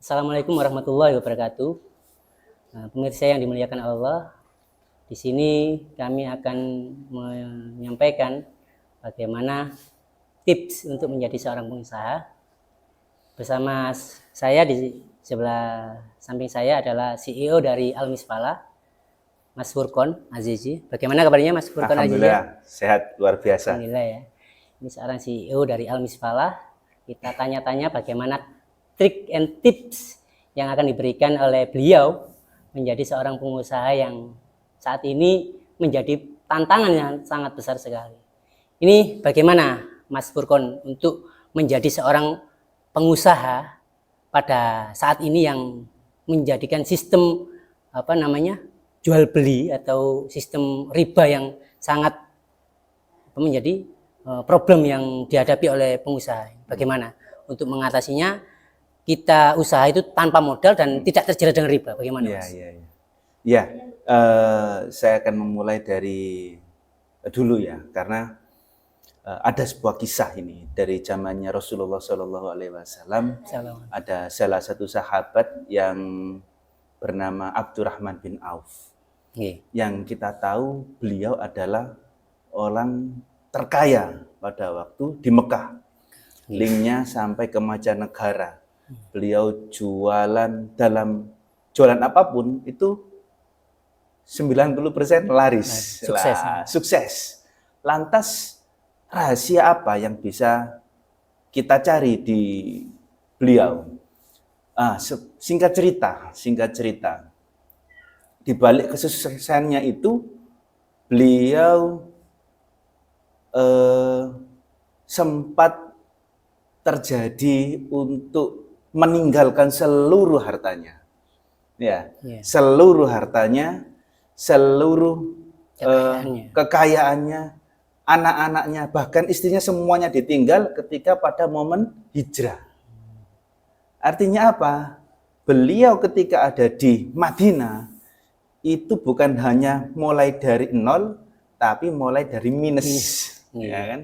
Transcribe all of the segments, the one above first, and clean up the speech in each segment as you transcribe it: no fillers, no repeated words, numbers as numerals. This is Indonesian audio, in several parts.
Assalamualaikum warahmatullahi wabarakatuh. Pemirsa yang dimuliakan Allah, di sini kami akan menyampaikan bagaimana tips untuk menjadi seorang pengusaha. Bersama saya di sebelah samping saya adalah CEO dari Al-Misfalah, Mas Furqon Azizi. Bagaimana kabarnya Mas Furqon Azizi? Alhamdulillah, sehat luar biasa. Alhamdulillah ya. Ini seorang CEO dari Al-Misfalah. Kita tanya-tanya bagaimana trik and tips yang akan diberikan oleh beliau menjadi seorang pengusaha yang saat ini menjadi tantangan yang sangat besar sekali. Ini bagaimana Mas Furqon untuk menjadi seorang pengusaha pada saat ini yang menjadikan sistem jual beli atau sistem riba yang sangat menjadi problem yang dihadapi oleh pengusaha. Bagaimana untuk mengatasinya? Kita usaha itu tanpa modal dan tidak terjerat dengan riba. Bagaimana, Mas? Saya akan memulai dari dulu ya, karena ada sebuah kisah ini dari zamannya Rasulullah SAW. Ada salah satu sahabat yang bernama Abdurrahman bin Auf. Yang kita tahu beliau adalah orang terkaya pada waktu di Mekah. Linknya sampai ke mancanegara. Beliau jualan apapun itu 90% laris. Sukses. Lantas rahasia apa yang bisa kita cari di beliau? Singkat cerita. Di balik kesuksesannya itu beliau sempat terjadi untuk meninggalkan seluruh hartanya, seluruh hartanya, seluruh kekayaannya, anak-anaknya, bahkan istrinya semuanya ditinggal ketika pada momen hijrah. Artinya apa? Beliau ketika ada di Madinah itu bukan hanya mulai dari nol, tapi mulai dari minus, ya kan?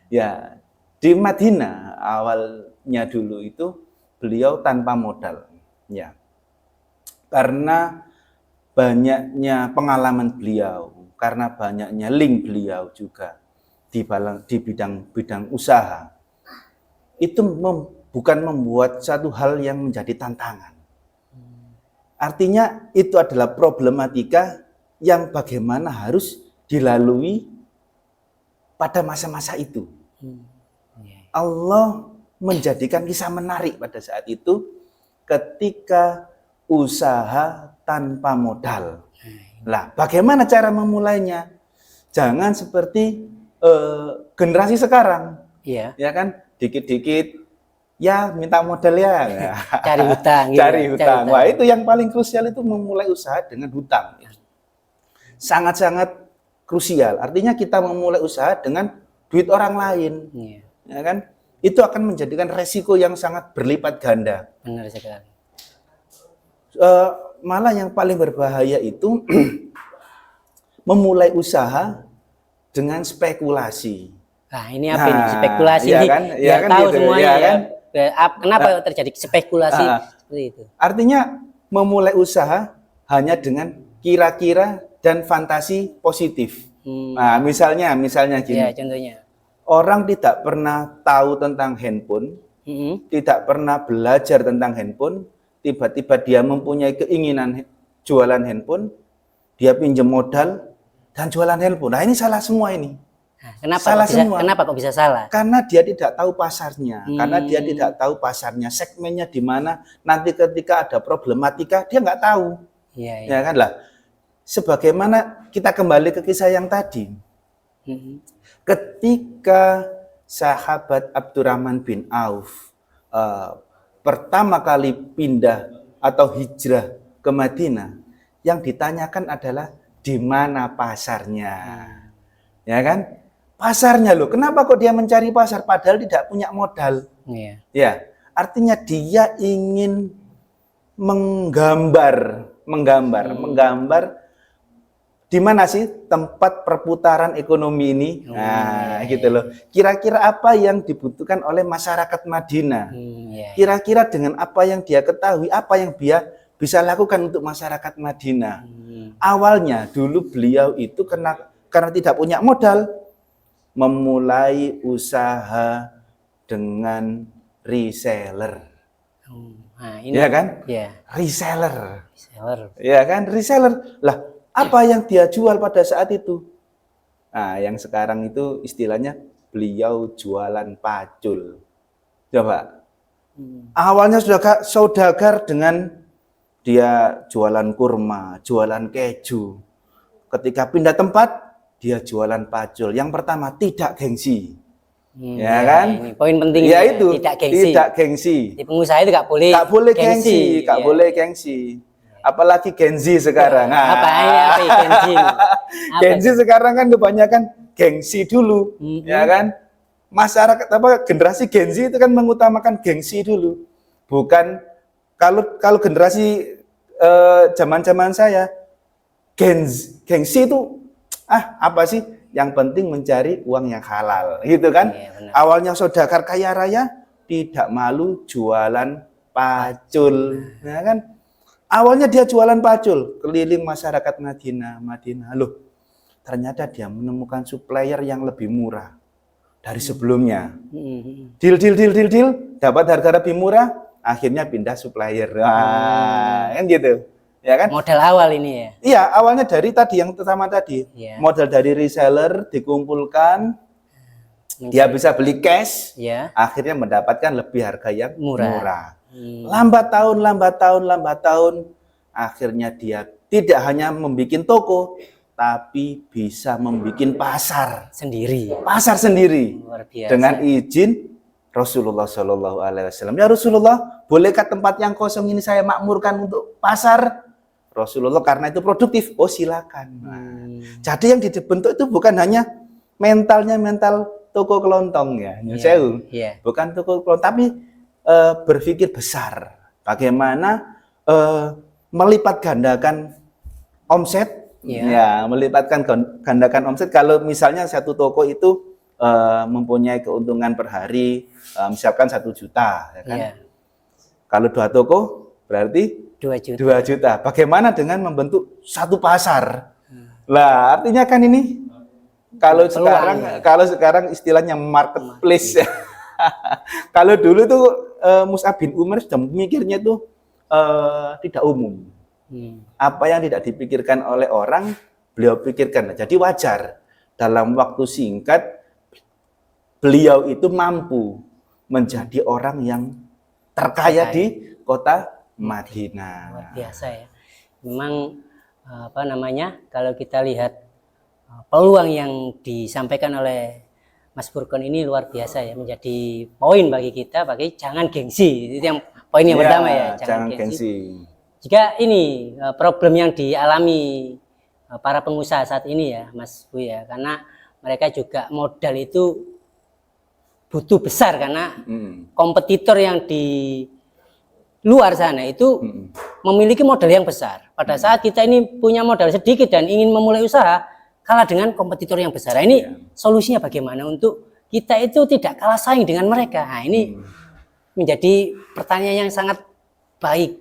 Ya, di Madinah awalnya dulu itu beliau tanpa modal, ya. Karena banyaknya pengalaman beliau, karena banyaknya link beliau juga di bidang usaha, itu bukan membuat satu hal yang menjadi tantangan. Artinya itu adalah problematika yang bagaimana harus dilalui pada masa-masa itu. Allah menjadikan kisah menarik pada saat itu ketika usaha tanpa modal. Lah, bagaimana cara memulainya? Jangan seperti generasi sekarang, ya kan, dikit-dikit ya minta modal ya, cari hutang. Cari hutang. Wah, itu yang paling krusial, itu memulai usaha dengan hutang. Sangat-sangat krusial. Artinya kita memulai usaha dengan duit orang lain, ya kan? Itu akan menjadikan resiko yang sangat berlipat ganda. Benar sekali. Malah yang paling berbahaya itu memulai usaha dengan spekulasi. Nah, ini apa ini spekulasi? Iya kan? Iya kan, tahu gitu, semuanya ya kan? Kenapa terjadi spekulasi seperti itu? Artinya memulai usaha hanya dengan kira-kira dan fantasi positif. Nah, misalnya gini. Ya, contohnya. Orang tidak pernah tahu tentang handphone, tidak pernah belajar tentang handphone, tiba-tiba dia mempunyai keinginan jualan handphone, dia pinjam modal dan jualan handphone. Nah, ini salah semua ini. Kenapa kok bisa salah? Karena dia tidak tahu pasarnya, segmennya di mana. Nanti ketika ada problematika dia nggak tahu, ya kan lah. Sebagaimana kita kembali ke kisah yang tadi. Ketika sahabat Abdurrahman bin Auf pertama kali pindah atau hijrah ke Madinah, yang ditanyakan adalah di mana pasarnya, ya kan? Pasarnya loh. Kenapa kok dia mencari pasar padahal tidak punya modal? Ya, artinya dia ingin menggambar di mana sih tempat perputaran ekonomi ini? Nah, gitu loh. Kira-kira apa yang dibutuhkan oleh masyarakat Madinah? Iya. Kira-kira dengan apa yang dia ketahui, apa yang dia bisa lakukan untuk masyarakat Madinah. Awalnya dulu beliau itu karena tidak punya modal, memulai usaha dengan reseller. Nah, ini Ya kan? ya, Reseller. seller. Ya kan? Reseller. Lah, apa yang dia jual pada saat itu? Nah, yang sekarang itu istilahnya beliau jualan pacul. Coba. Awalnya sudah saudagar dengan dia jualan kurma, jualan keju. Ketika pindah tempat, dia jualan pacul. Yang pertama, tidak gengsi. Ya kan? Ini poin penting Ya ini, itu, tidak gengsi. tidak gengsi. Di pengusaha itu nggak boleh Gengsi, nggak ya. boleh gengsi. Apalagi Genzi sekarang. Apa Genzi? Genzi sekarang kan kebanyakan gengsi dulu, ya kan? Masyarakat generasi Genzi itu kan mengutamakan gengsi dulu. Bukan kalau generasi zaman-zaman saya gengsi itu apa sih? Yang penting mencari uang yang halal, gitu kan? Iya, Awalnya saudagar kaya raya, tidak malu jualan pacul, ya kan? Awalnya dia jualan pacul, keliling masyarakat Madinah. Loh, ternyata dia menemukan supplier yang lebih murah dari sebelumnya. Deal, dapat harga lebih murah, akhirnya pindah supplier. Wah, kan gitu. Ya kan? Modal awal ini ya. Iya, awalnya dari tadi yang pertama tadi. Ya. Modal dari reseller dikumpulkan, dia bisa beli cash, ya. Akhirnya mendapatkan lebih harga yang murah. Lambat tahun, akhirnya dia tidak hanya membuat toko, tapi bisa membuat pasar sendiri. Luar biasa. Dengan izin Rasulullah Shallallahu Alaihi Wasallam. Ya Rasulullah, bolehkah tempat yang kosong ini saya makmurkan untuk pasar? Rasulullah karena itu produktif. Oh silakan. Jadi yang dibentuk itu bukan hanya mental toko kelontong ya, bukan toko kelontong, tapi berpikir besar. Bagaimana melipat gandakan omset? Ya, melipatkan gandakan omset. Kalau misalnya satu toko itu mempunyai keuntungan per hari misalkan 1 juta, ya kan? Kalau 2 toko berarti 2 juta. Bagaimana dengan membentuk satu pasar? Lah, artinya kan ini kalau sekarang istilahnya marketplace. Kalau dulu tuh Mus'ab bin Umair sudah mikirnya tuh tidak umum. Apa yang tidak dipikirkan oleh orang, beliau pikirkan. Jadi wajar dalam waktu singkat beliau itu mampu menjadi orang yang terkaya di kota Madinah. Luar biasa ya. Memang kalau kita lihat peluang yang disampaikan oleh Mas Furqon ini luar biasa ya, menjadi poin bagi kita, jangan gengsi. Itu yang poin yang pertama ya, jangan gengsi. Jika ini problem yang dialami para pengusaha saat ini ya, Mas Bu ya, karena mereka juga modal itu butuh besar karena kompetitor yang di luar sana itu memiliki modal yang besar. Pada saat kita ini punya modal sedikit dan ingin memulai usaha, kalah dengan kompetitor yang besar. Nah, ini solusinya bagaimana untuk kita itu tidak kalah saing dengan mereka? Nah, ini menjadi pertanyaan yang sangat baik.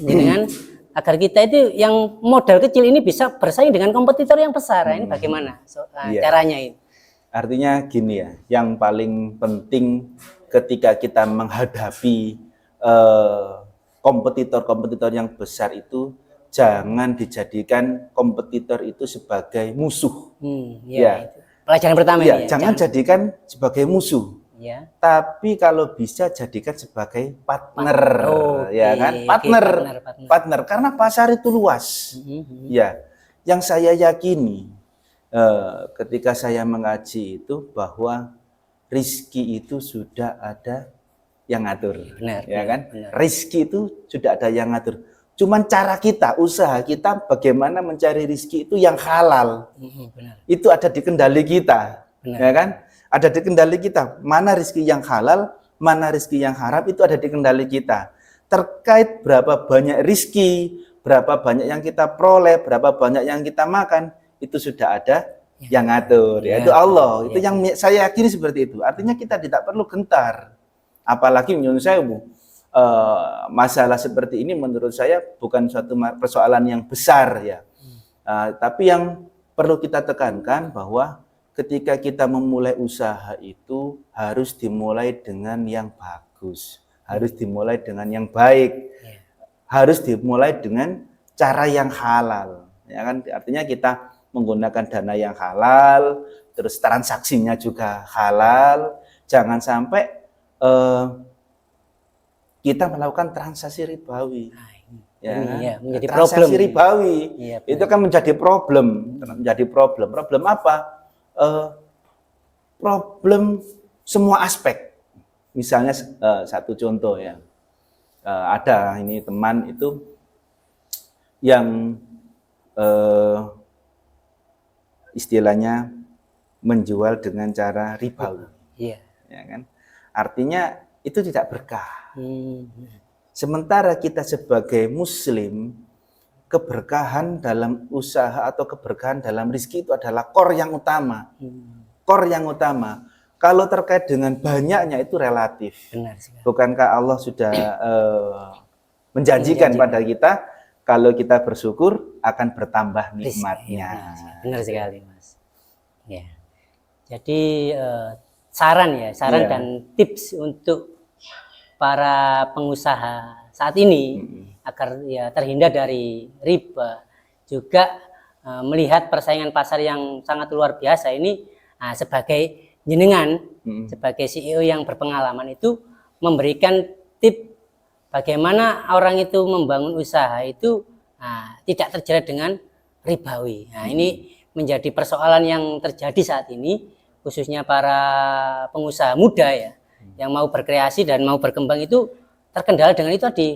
Dengan agar kita itu yang modal kecil ini bisa bersaing dengan kompetitor yang besar. Nah, ini bagaimana caranya ini? Artinya gini ya, yang paling penting ketika kita menghadapi kompetitor-kompetitor yang besar itu, jangan dijadikan kompetitor itu sebagai musuh. Pelajaran pertama ini. Jangan jadikan sebagai musuh. Tapi kalau bisa jadikan sebagai partner, partner. Karena pasar itu luas. Yang saya yakini ketika saya mengaji itu bahwa rizki itu sudah ada yang ngatur, benar. Rizki itu sudah ada yang ngatur. Cuman cara kita, usaha kita, bagaimana mencari rizki itu yang halal. Itu ada di kendali kita, ya kan? Ada di kendali kita. Mana rizki yang halal, mana rizki yang haram, itu ada di kendali kita. Terkait berapa banyak rizki, berapa banyak yang kita peroleh, berapa banyak yang kita makan, itu sudah ada yang ngatur, yaitu Allah. Itu yang saya yakini seperti itu. Artinya kita tidak perlu gentar. Apalagi menurut saya, Bu, masalah seperti ini menurut saya bukan suatu persoalan yang besar ya. Tapi yang perlu kita tekankan bahwa ketika kita memulai usaha itu harus dimulai dengan yang bagus, harus dimulai dengan yang baik, harus dimulai dengan cara yang halal. Ya kan, artinya kita menggunakan dana yang halal, terus transaksinya juga halal. Jangan sampai kita melakukan transaksi ribawi. Ya, menjadi transaksi problem. ribawi itu kan menjadi problem. Problem apa? Problem semua aspek. Misalnya satu contoh ya, ada ini teman itu yang istilahnya menjual dengan cara ribawi, ya kan? Artinya itu tidak berkah. Sementara kita sebagai Muslim, keberkahan dalam usaha atau keberkahan dalam rezeki itu adalah core yang utama. Core yang utama. Kalau terkait dengan banyaknya itu relatif. Benar sekali. Bukankah Allah sudah menjanjikan pada kita kalau kita bersyukur akan bertambah nikmatnya. Benar sekali, Mas. Ya. Jadi saran dan tips untuk para pengusaha saat ini agar ya terhindar dari riba, juga melihat persaingan pasar yang sangat luar biasa ini, sebagai jenengan sebagai CEO yang berpengalaman itu memberikan tip bagaimana orang itu membangun usaha itu tidak terjerat dengan ribawi. Ini menjadi persoalan yang terjadi saat ini, khususnya para pengusaha muda ya, yang mau berkreasi dan mau berkembang itu terkendala dengan itu tadi.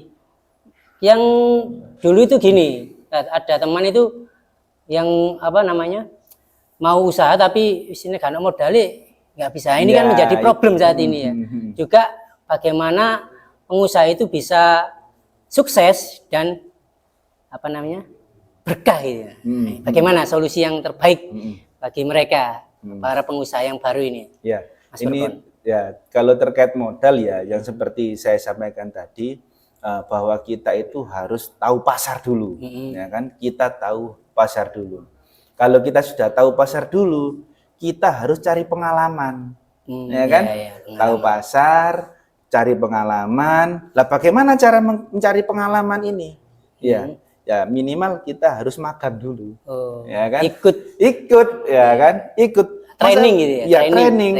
Yang dulu itu gini, ada teman itu yang mau usaha tapi sini kan modalnya nggak bisa. Ini kan menjadi problem saat ini ya. Juga bagaimana pengusaha itu bisa sukses dan berkah gitu. Bagaimana solusi yang terbaik bagi mereka para pengusaha yang baru ini? Ya, Mas ini ya kalau terkait modal ya, yang seperti saya sampaikan tadi, bahwa kita itu harus tahu pasar dulu, ya kan? Kita tahu pasar dulu. Kalau kita sudah tahu pasar dulu, kita harus cari pengalaman, ya kan? Tahu pasar, cari pengalaman. Lah bagaimana cara mencari pengalaman ini? Ya minimal kita harus makan dulu, ya kan? Ikut, ya kan? Ikut training gitu ya? Ya training.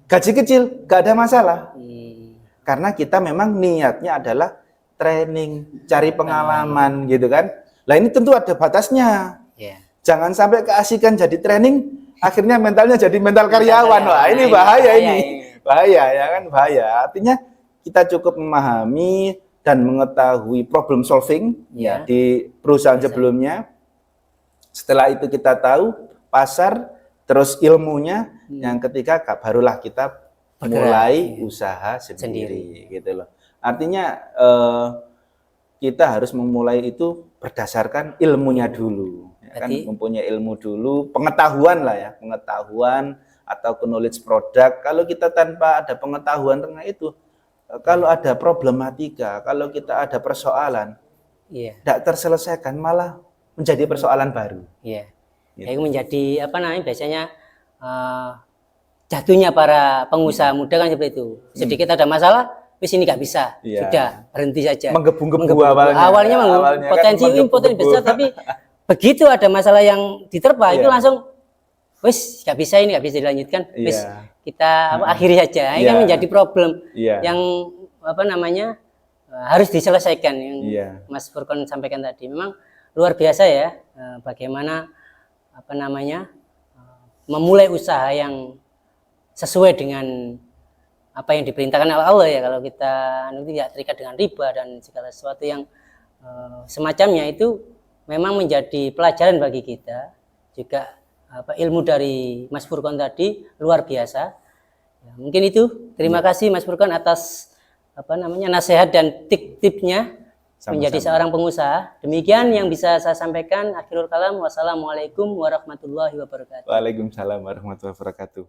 Gaji kecil gak ada masalah. Karena kita memang niatnya adalah training, cari pengalaman gitu kan. Lah ini tentu ada batasnya. Jangan sampai keasikan jadi training, akhirnya mentalnya jadi mental karyawan. Wah, ini bahaya ini. Bahaya ya kan, bahaya. Artinya kita cukup memahami dan mengetahui problem solving ya di perusahaan sebelumnya. Setelah itu kita tahu pasar, terus ilmunya, yang ketiga barulah kita mulai usaha sendiri gitu loh. Artinya kita harus memulai itu berdasarkan ilmunya dulu, ya kan? Mempunyai ilmu dulu, pengetahuan lah ya, pengetahuan atau knowledge produk. Kalau kita tanpa ada pengetahuan tentang itu, kalau ada problematika, kalau kita ada persoalan, tidak terselesaikan, malah menjadi persoalan baru. Gitu. Itu menjadi biasanya jatuhnya para pengusaha muda kan seperti itu. Sedikit ada masalah, wis ini nggak bisa, sudah berhenti saja. Menggebu-gebu awalnya potensi besar, tapi begitu ada masalah yang diterpa itu langsung, wis nggak bisa, ini nggak bisa dilanjutkan, wis kita akhiri saja. Ini kan menjadi problem yang harus diselesaikan, yang Mas Furqon sampaikan tadi. Memang luar biasa ya, bagaimana memulai usaha yang sesuai dengan apa yang diperintahkan oleh Allah ya. Kalau kita tidak terikat dengan riba dan segala sesuatu yang semacamnya, itu memang menjadi pelajaran bagi kita. Juga ilmu dari Mas Furqon tadi luar biasa ya. Mungkin itu, terima kasih Mas Furqon atas nasihat dan tip-tipnya menjadi seorang pengusaha. Demikian yang bisa saya sampaikan. Akhirul kalam, wassalamualaikum warahmatullahi wabarakatuh. Waalaikumsalam warahmatullahi wabarakatuh.